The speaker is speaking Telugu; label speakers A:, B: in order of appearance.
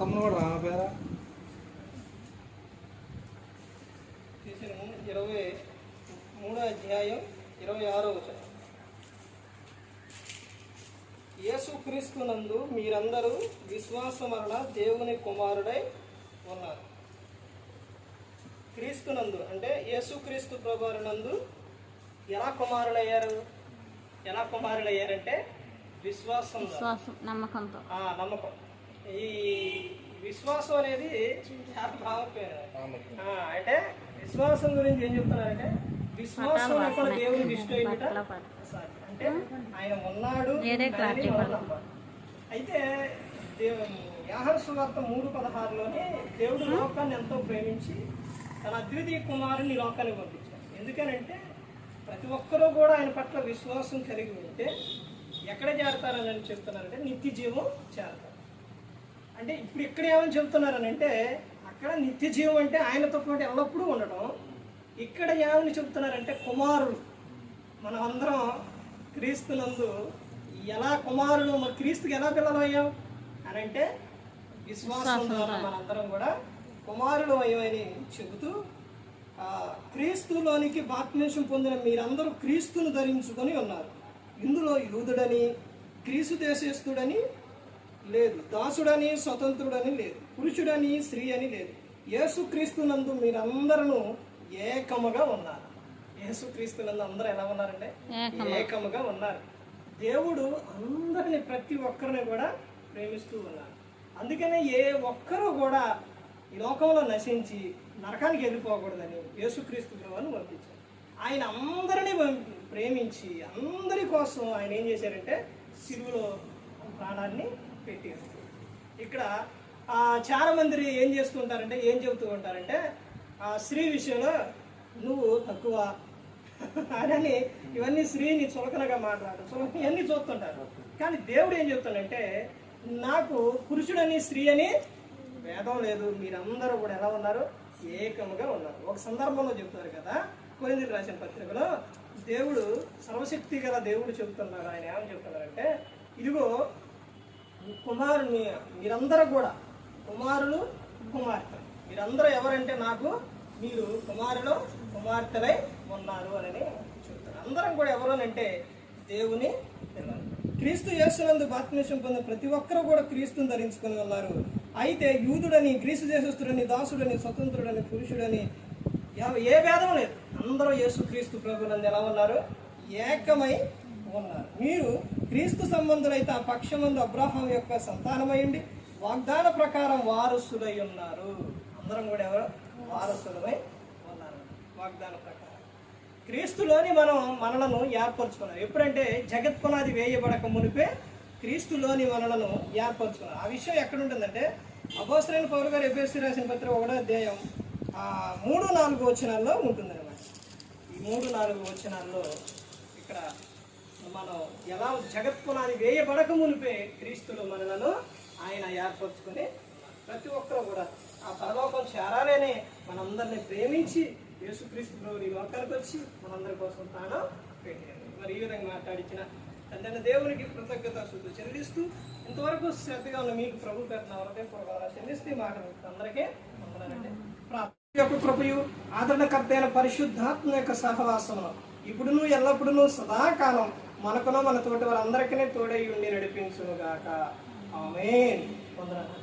A: తమ్ముడు కూడా రామ పేర
B: 23వ అధ్యాయం 26వ వచనం. యేసుక్రీస్తు నందు మీరందరూ విశ్వాసం వలన దేవుని కుమారుడై ఉన్నారు. క్రీస్తునందు అంటే యేసుక్రీస్తు ప్రభువారి నందు ఎలా కుమారులయ్యారంటే విశ్వాసం,
C: నమ్మకంతో.
B: నమ్మకం. ఈ విశ్వాసం అనేది చాలా భావపోయింది. అంటే విశ్వాసం గురించి ఏం చెప్తున్నారంటే విశ్వాసం కూడా దేవునికి ఇష్టం అంటే ఆయన ఉన్నాడు. అయితే యోహాను సువార్త 3:16లోనే దేవుడు లోకాన్ని ఎంతో ప్రేమించి తన అద్వితీయ కుమారుని లోకానికి పంపించారు. ఎందుకనంటే ప్రతి ఒక్కరూ కూడా ఆయన పట్ల విశ్వాసం కలిగి ఉంటే ఎక్కడ చేరతారని చెప్తున్నారంటే నిత్య జీవం చేరతారు. అంటే ఇప్పుడు ఇక్కడ ఏమని చెప్తున్నారని అంటే అక్కడ నిత్య జీవం అంటే ఆయనతో పాటు ఎల్లప్పుడూ ఉండడం. ఇక్కడ ఏమని చెప్తున్నారంటే కుమారుడు. మనం అందరం క్రీస్తునందు ఎలా కుమారుడు, మరి క్రీస్తుకి ఎలా పిల్లలు అయ్యాం అని అంటే విశ్వాసం ద్వారా మనందరం కూడా కుమారుడు అయ్యమని చెబుతూ క్రీస్తులోనికి బాప్తిస్మం పొందిన మీరందరూ క్రీస్తును ధరించుకొని ఉన్నారు. ఇందులో యూదుడని గ్రీసు దేశస్థుడని లేదు, దాసుడని స్వతంత్రుడని లేదు, పురుషుడని స్త్రీ అని లేదు, యేసుక్రీస్తునందు మీరందరూ ఏకముగా ఉన్నారు. యేసుక్రీస్తునందు అందరూ ఎలా ఉన్నారంటే ఏకముగా ఉన్నారు. దేవుడు అందరిని ప్రతి ఒక్కరిని కూడా ప్రేమిస్తూ ఉన్నారు. అందుకనే ఏ ఒక్కరూ కూడా ఈ లోకంలో నశించి నరకానికి వెళ్ళిపోకూడదని యేసుక్రీస్తు ప్రభువును పంపించారు. ఆయన అందరినీ ప్రేమించి అందరి కోసం ఆయన ఏం చేశారంటే సిలువలో ప్రాణాన్ని పెట్టారు. ఇక్కడ చాలా మంది ఏం చేస్తుంటారంటే ఏం చెబుతూ ఉంటారంటే స్త్రీ విషయంలో నువ్వు తక్కువ అని ఇవన్నీ స్త్రీని చులకనగా మాట్లాడరు, ఇవన్నీ చూస్తుంటారు. కానీ దేవుడు ఏం చెప్తాడంటే నాకు పురుషుడని స్త్రీ అని భేదం లేదు, మీరందరూ కూడా ఎలా ఉన్నారు ఏకముగా ఉన్నారు. ఒక సందర్భంలో చెప్తారు కదా కొరింథీయులకు రాసిన పత్రికలో దేవుడు సర్వశక్తి గల దేవుడు చెబుతున్నారు. ఆయన ఏమని చెప్తున్నారంటే ఇదిగో కుమారుని మీరందరూ కూడా కుమారులు కుమార్తె, మీరందరూ ఎవరంటే నాకు మీరు కుమారులు కుమార్తెలై ఉన్నారు అని చెప్తారు. అందరం కూడా ఎవరు అంటే దేవుని పిల్లలు. క్రీస్తు యేసునందు బాప్తిస్మం పొందిన ప్రతి ఒక్కరూ కూడా క్రీస్తుని ధరించుకొని ఉన్నారు. అయితే యూదుడని గ్రీసు దేశస్థుడని దాసుడని స్వతంత్రుడని పురుషుడని ఏ భేదం లేదు, అందరూ యేసుక్రీస్తు ప్రభువునందు ఎలా ఉన్నారు ఏకమై ఉన్నారు. మీరు క్రీస్తు సంబంధులైతే ఆ పక్షమందు అబ్రాహాం యొక్క సంతానమైండి వాగ్దాన ప్రకారం వారసులై ఉన్నారు. అందరం కూడా ఎవరు వారసులమై ఉన్నారు. వాగ్దాన ప్రకారం క్రీస్తులోని మనలను ఏర్పరచుకున్నారు. ఎప్పుడంటే జగత్పునాది వేయబడక మునిపే క్రీస్తులోని మనలను ఏర్పరచుకున్నారు. ఆ విషయం ఎక్కడ ఉంటుందంటే అపోస్తలుడైన పౌలు గారు ఎఫెసీయులకు రాసిన పత్రిక 1వ అధ్యాయం 3-4 వచనాల్లో ఉంటుందన్నమాట. ఈ 3-4 వచనాల్లో ఇక్కడ మనం ఎలా జగత్పునాది వేయబడక మునిపే క్రీస్తులో మనలను ఆయన ఏర్పరచుకుని ప్రతి ఒక్కరూ కూడా ఆ పరలోకం చేరాలనే మనందరినీ ప్రేమించి యేసుక్రీస్తు ప్రభువు ఈ లోకానికి వచ్చి మనందరి కోసం తాను పెట్టారు. మరి ఈ విధంగా మాట్లాడించిన తండ్రి దేవునికి కృతజ్ఞతాస్తుతులు చెల్లిస్తూ ఇంతవరకు శ్రద్ధగా ఉన్న మీకు ప్రభు పెట్టిన హృదయపూర్వకంగా చెల్లిస్తూ మాట అందరికీ వందనాలండి. ప్రార్థన యొక్క కృపయు ఆదరణకర్త అయిన పరిశుద్ధాత్మ యొక్క సహవాసము ఇప్పుడును ఎల్లప్పుడూ సదాకాలం మనకును మన తోటి వారందరికీ తోడై ఉండి నడిపించును గాక. ఆమేన్. వందనాలు.